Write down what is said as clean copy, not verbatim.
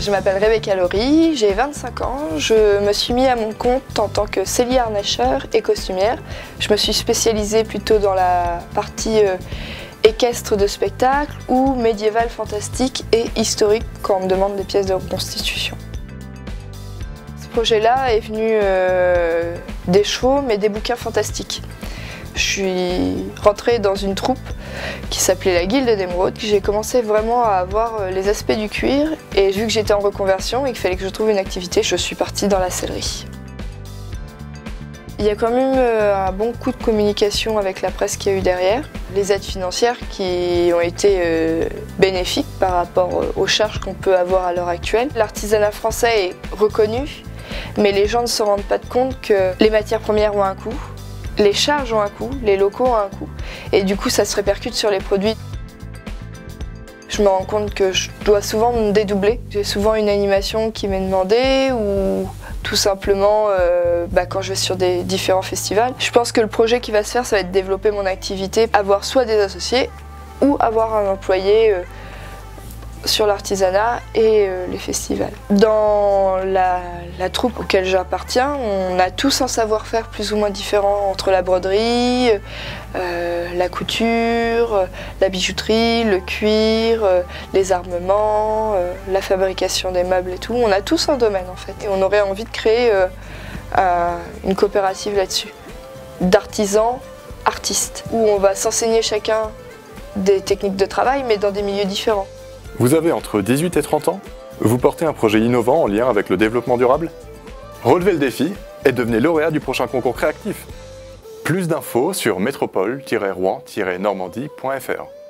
Je m'appelle Rebecca Laurie, j'ai 25 ans. Je me suis mis à mon compte en tant que sellier harnacheur et costumière. Je me suis spécialisée plutôt dans la partie équestre de spectacle ou médiéval fantastique et historique quand on me demande des pièces de reconstitution. Ce projet-là est venu des chevaux mais des bouquins fantastiques. Je suis rentrée dans une troupe qui s'appelait la Guilde d'Émeraude. J'ai commencé vraiment à avoir les aspects du cuir et vu que j'étais en reconversion et qu'il fallait que je trouve une activité, je suis partie dans la sellerie. Il y a quand même un bon coup de communication avec la presse qu'il y a eu derrière. Les aides financières qui ont été bénéfiques par rapport aux charges qu'on peut avoir à l'heure actuelle. L'artisanat français est reconnu, mais les gens ne se rendent pas compte que les matières premières ont un coût. Les charges ont un coût, les locaux ont un coût, et du coup ça se répercute sur les produits. Je me rends compte que je dois souvent me dédoubler. J'ai souvent une animation qui m'est demandée ou tout simplement quand je vais sur des différents festivals. Je pense que le projet qui va se faire, ça va être développer mon activité, avoir soit des associés ou avoir un employé sur l'artisanat et les festivals. Dans la troupe auquel j'appartiens, on a tous un savoir-faire plus ou moins différent entre la broderie, la couture, la bijouterie, le cuir, les armements, la fabrication des meubles et tout. On a tous un domaine en fait et on aurait envie de créer une coopérative là-dessus, d'artisans, artistes, où on va s'enseigner chacun des techniques de travail mais dans des milieux différents. Vous avez entre 18 et 30 ans? Vous portez un projet innovant en lien avec le développement durable? Relevez le défi et devenez lauréat du prochain concours créatif. Plus d'infos sur métropole-rouen-normandie.fr.